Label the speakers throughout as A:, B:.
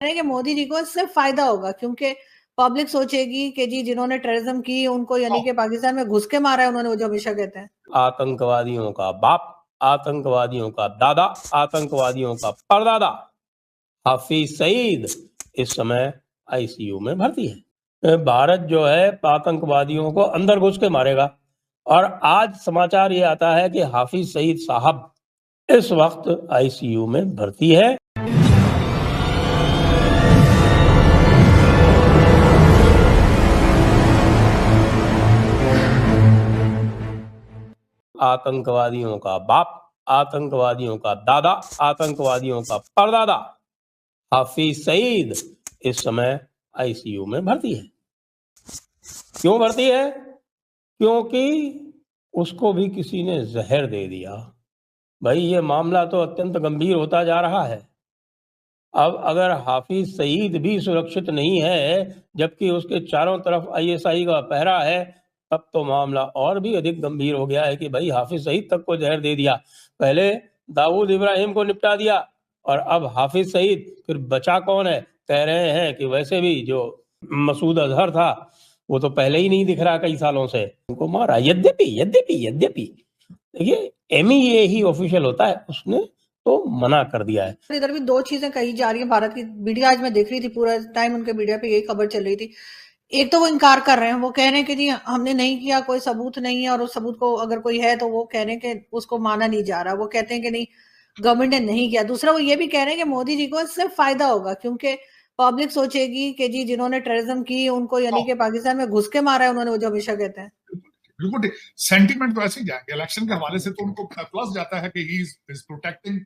A: है कि मोदी जी को इससे फायदा होगा, क्योंकि पब्लिक सोचेगी कि जी जिन्होंने टेररिज्म की उनको, यानी कि पाकिस्तान में घुस के मारा है उन्होंने, वो जो हमेशा कहते हैं
B: आतंकवादियों का बाप, आतंकवादियों का दादा, आतंकवादियों का परदादा हाफिज सईद इस समय आईसीयू में भर्ती है। भारत जो है आतंकवादियों को अंदर घुस के मारेगा। और आज समाचार ये आता है कि हाफिज सईद साहब इस वक्त आईसीयू में भर्ती है। आतंकवादियों का बाप, आतंकवादियों का दादा, आतंकवादियों का परदादा हाफिज सईद इस समय आईसीयू में भर्ती है। क्यों भर्ती है? क्योंकि उसको भी किसी ने जहर दे दिया। भाई ये मामला तो अत्यंत गंभीर होता जा रहा है। अब अगर हाफिज सईद भी सुरक्षित नहीं है, जबकि उसके चारों तरफ आईएसआई का पहरा है, तब तो मामला और भी अधिक गंभीर हो गया है कि भाई हाफिज सईद तक को जहर दे दिया। पहले दाऊद इब्राहिम को निपटा दिया और अब हाफिज सईद, फिर बचा कौन है? कह रहे हैं कि वैसे भी जो मसूद अजहर था वो तो पहले ही नहीं दिख रहा कई सालों से, उनको मारा। यद्यपि यद्यपि यद्यपि देखिए एमईए ही ऑफिशियल होता है, उसने तो मना कर दिया है।
A: इधर भी दो चीजें कही जा रही है भारत की मीडिया। आज मैं देख रही थी, पूरा टाइम उनके मीडिया पे यही खबर चल रही थी। एक तो वो इनकार कर रहे हैं, वो कह रहे हैं कि जी हमने नहीं किया, कोई सबूत नहीं है, और उस सबूत को अगर कोई है तो वो कह रहे हैं कि उसको माना नहीं जा रहा। वो कहते हैं कि नहीं, गवर्नमेंट ने नहीं किया। दूसरा वो ये भी कह रहे हैं कि मोदी जी को इससे फायदा होगा, क्योंकि पब्लिक सोचेगी कि जी जिन्होंने टेररिज्म की उनको, यानी कि पाकिस्तान में घुस के मारा है उन्होंने, वो जो हमेशा कहते हैं।
C: बिल्कुल सेंटीमेंट तो ऐसे ही जाएंगे इलेक्शन के हवाले से, तो उनको प्लस जाता है कि ही इज प्रोटेक्टिंग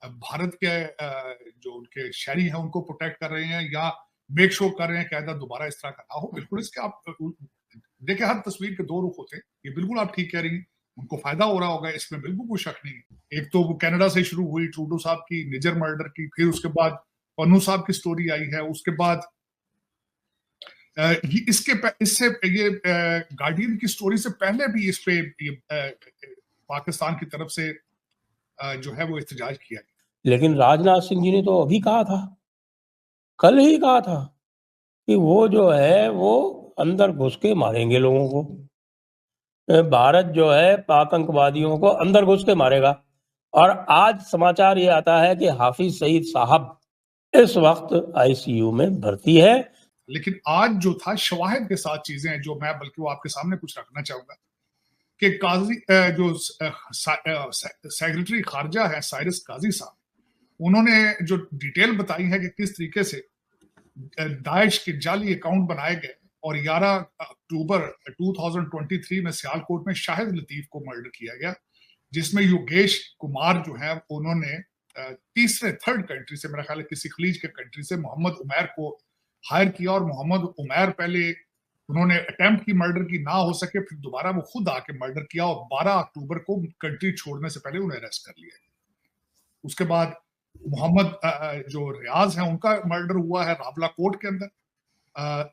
C: भारत के जो उनके शहरी हैं उनको प्रोटेक्ट कर रहे हैं, या मेक श्योर कर रहे हैं कायदा दोबारा इस तरह का ना हो। बिल्कुल इसके आप देखिए, हर तस्वीर के दो रुख होते हैं। ये बिल्कुल आप ठीक कह रही हैं, उनको फायदा हो रहा होगा, इसमें बिल्कुल कोई शक नहीं है। एक तो वो कनाडा से शुरू हुई ट्रूडो साहब की निजर मर्डर की, फिर उसके बाद पन्नू साहब की स्टोरी आई है, उसके बाद इससे ये गार्डियन की स्टोरी से पहले भी इस पे पाकिस्तान की तरफ से जो है वो एहतजाज किया गया।
B: लेकिन राजनाथ सिंह जी ने तो अभी कहा था, कल ही कहा था कि वो जो है वो अंदर घुस के मारेंगे लोगों को। भारत जो है आतंकवादियों को अंदर घुस के मारेगा। और आज समाचार ये आता है कि हाफिज सईद साहब इस वक्त आईसीयू में भर्ती है।
C: लेकिन आज जो था शवाहिद के साथ चीजें हैं जो मैं बल्कि वो आपके सामने कुछ रखना चाहूंगा कि काजी जो सेक्रेटरी खारजा है साइरस काजी साहब, उन्होंने जो डिटेल बताई है कि किस तरीके से दाइश के जाली अकाउंट बनाए गए और 11 अक्टूबर 2023 में सियालकोट में शाहिद लतीफ को मर्डर किया गया, जिसमें योगेश कुमार जो है उन्होंने तीसरे थर्ड कंट्री से, मेरा ख्याल है किसी खलीज के कंट्री से, मोहम्मद उमैर को हायर किया। और मोहम्मद उमैर पहले उन्होंने अटेम्प्ट की मर्डर की, ना हो सके फिर दोबारा वो खुद आके मर्डर किया और 12 अक्टूबर को कंट्री छोड़ने से पहले उन्हें अरेस्ट कर लिया। उसके बाद मोहम्मद जो रियाज है उनका मर्डर हुआ है रावला कोर्ट के अंदर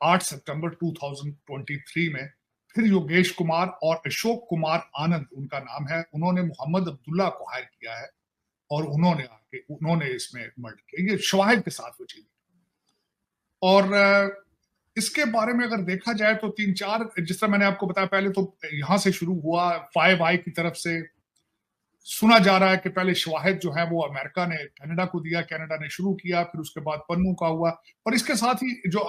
C: 8 सितंबर 2023 में। फिर योगेश कुमार और अशोक कुमार आनंद उनका नाम है, उन्होंने मोहम्मद अब्दुल्ला को हायर किया है और उन्होंने इसमें मर्डर किया। ये शवाहिद के साथ वो चीज। और इसके बारे में अगर देखा जाए तो 3-4, जिस तरह मैंने आपको बताया, पहले तो यहां से शुरू हुआ, 5i की तरफ से सुना जा रहा है कि पहले शवाहिद जो है वो अमेरिका ने कनाडा को दिया, कनाडा ने शुरू किया, फिर उसके बाद पन्नू का हुआ। और इसके साथ ही जो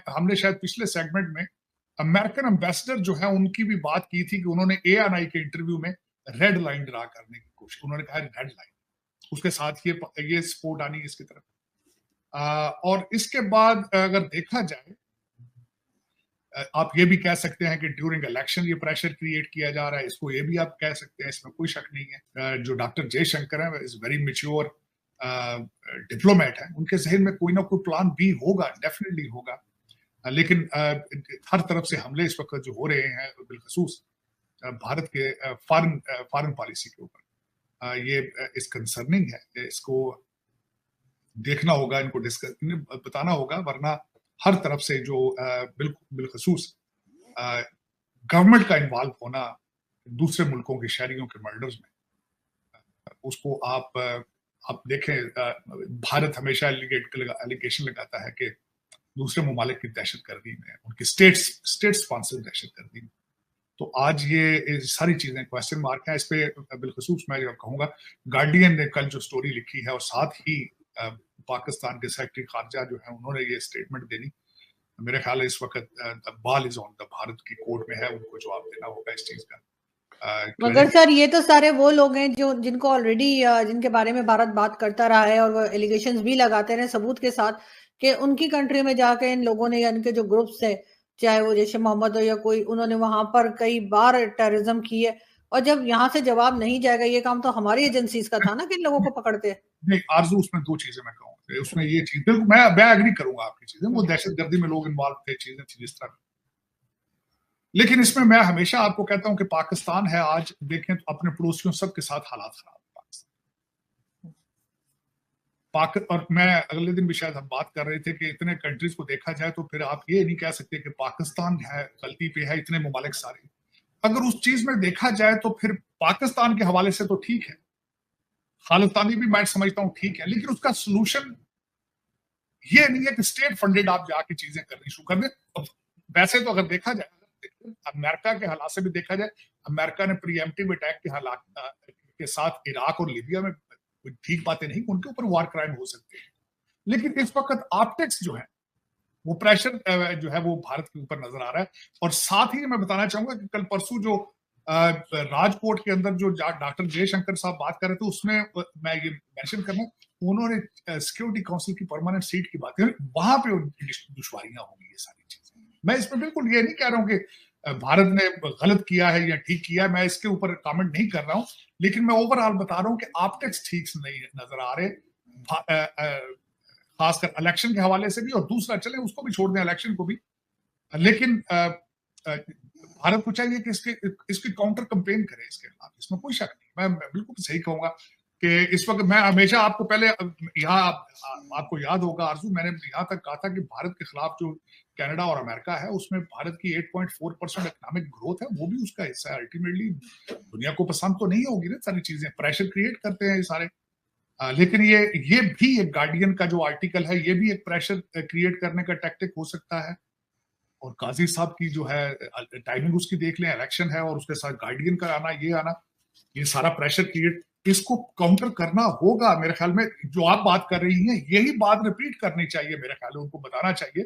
C: हमने शायद पिछले सेगमेंट में अमेरिकन एम्बेसडर जो है उनकी भी बात की थी कि उन्होंने एएनआई के इंटरव्यू में रेड लाइन ड्रा करने की कोशिश, उन्होंने कहा रेड लाइन, उसके साथ ये सपोर्ट आनी इसकी तरफ। और इसके बाद अगर देखा जाए, आप ये भी कह सकते हैं कि ड्यूरिंग इलेक्शन ये प्रेशर क्रिएट किया जा रहा है, इसको ये भी आप कह सकते हैं, इसमें कोई शक नहीं है। जो डॉक्टर जयशंकर है इज वेरी मैच्योर डिप्लोमेट है, उनके जहन में कोई ना कोई प्लान बी होगा, डेफिनेटली होगा। लेकिन हर तरफ से हमले इस वक्त जो हो रहे हैं बिलखसूस भारत के फॉरेन पॉलिसी के ऊपर, ये इस कंसर्निंग है, इसको देखना होगा, इनको डिस्कस बताना होगा, वरना हर तरफ से जो बिलखसूस गवर्नमेंट का इन्वॉल्व होना दूसरे मुल्कों के शहरियों के मर्डर्स में, उसको आप आप देखें भारत हमेशा एलिगेशन लगाता है कि दूसरे ममालिक की दहशतगर्दी में, उनकी स्टेट स्पॉन्सर्ड दहशतगर्दी में, तो आज ये सारी चीजें क्वेश्चन मार्क हैं। इस पे बिलखसूस मैं कहूंगा गार्डियन ने कल जो स्टोरी लिखी है और साथ ही पाकिस्तान के सेक्रेटरी खारजा जो है उन्होंने ये स्टेटमेंट देनी, मेरे ख्याल है इस वक्त बाल इज ऑन द भारत की कोर्ट में है, उनको जवाब देना होगा इस चीज का।
A: मगर सर ये तो सारे वो लोग हैं जो जिनको ऑलरेडी जिनके बारे में भारत बात करता रहा है और वो एलिगेशंस भी लगाते रहे सबूत के साथ कि उनकी कंट्री में जाके इन लोगों ने या इनके जो ग्रुप्स है, चाहे वो जैसे मोहम्मद हो या कोई, उन्होंने वहां पर कई बार टेररिज्म की है। और जब यहाँ से जवाब नहीं जाएगा, ये काम तो हमारी एजेंसीज का था ना कि इन लोगों को पकड़ते हैं।
C: नहीं आरजू, उसमें दो चीजें मैं कहूँगा, उसमें ये चीज बिल्कुल मैं एग्री करूंगा आपकी चीजें, वो दहशतगर्दी में लोग इन्वॉल्व थे, चीजें थी जिस तरह। लेकिन इसमें मैं हमेशा आपको कहता हूं कि पाकिस्तान है, आज देखें तो अपने पड़ोसियों सबके साथ हालात खराब है और मैं अगले दिन भी शायद हम बात कर रहे थे कि इतने कंट्रीज को देखा जाए तो फिर आप ये नहीं कह सकते कि पाकिस्तान है गलती पे है, इतने ममालिक सारे। अगर उस चीज में देखा जाए तो फिर पाकिस्तान के हवाले से तो ठीक है, खालिस्तानी भी मैं समझता हूं ठीक है, लेकिन उसका सोल्यूशन ये नहीं है कि स्टेट फंडेड आप जाके चीजें करनी शुरू कर दें। वैसे तो अगर देखा जाए, अमेरिका के हालात से भी देखा जाए, अमेरिका ने प्रीएम्प्टिव अटैक के हालात के साथ इराक और लीबिया में ठीक बातें नहीं, उनके ऊपर वार क्राइम हो सकते हैं। लेकिन इस वक्त ऑप्टिक्स जो है वो प्रेशर जो है वो भारत के ऊपर नजर आ रहा है। और साथ ही मैं बताना चाहूंगा कि कल परसों जो राजकोट के अंदर जो डॉक्टर जयशंकर साहब बात कर रहे थे, उसमें मैं ये मेंशन करना, उन्होंने सिक्योरिटी काउंसिल की परमानेंट सीट की बात करी, वहां पे दुश्वारियां होंगी ये सारी चीजें। मैं इसमें बिल्कुल ये नहीं कह रहा हूँ कि भारत ने गलत किया है या ठीक किया है, मैं इसके ऊपर कमेंट नहीं कर रहा हूं, लेकिन मैं ओवरऑल बता रहा हूं कि ऑप्टिक्स ठीक से नहीं नजर आ रहे, खासकर इलेक्शन के हवाले से भी, और दूसरा चले उसको भी छोड़ दें इलेक्शन को भी, लेकिन भारत को चाहिए कि इसकी काउंटर कैंपेन करे इसके खिलाफ, इसमें कोई शक नहीं। मैं बिल्कुल सही कहूंगा कि इस वक्त मैं हमेशा आपको पहले यहाँ आपको याद होगा आरजू, मैंने यहाँ तक कहा था कि भारत के खिलाफ जो कनाडा और अमेरिका है उसमें भारत की 8.4% इकोनॉमिक ग्रोथ है, वो भी उसका हिस्सा है। अल्टीमेटली दुनिया को पसंद तो नहीं होगी ना सारी चीजें, प्रेशर क्रिएट करते हैं ये सारे, लेकिन ये भी एक गार्डियन का जो आर्टिकल है ये भी एक प्रेशर क्रिएट करने का टैक्टिक हो सकता है। और काजी साहब की जो है टाइमिंग उसकी देख लें, इलेक्शन है और उसके साथ गार्डियन का आना, ये सारा प्रेशर क्रिएट, इसको काउंटर करना होगा। मेरे ख्याल में जो आप बात कर रही हैं यही बात रिपीट करनी चाहिए, मेरे ख्याल में उनको बताना चाहिए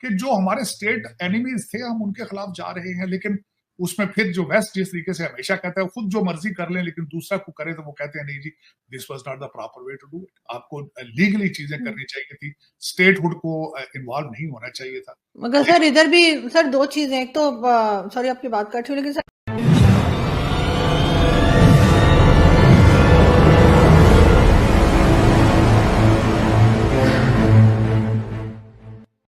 C: कि जो हमारे स्टेट एनिमीज थे हम उनके खिलाफ जा रहे हैं, लेकिन उसमें फिर जो वेस्ट जिस तरीके से हमेशा कहता है खुद जो मर्जी कर लें लेकिन दूसरा को करे तो वो कहते हैं नहीं जी, this was not the proper way to do it. आपको लीगली चीजें करनी चाहिए थी, स्टेटहुड को इन्वॉल्व नहीं होना चाहिए था।
A: मगर सर इधर भी सर दो चीजें, एक तो सॉरी आपकी बात काट रही हूँ, लेकिन सर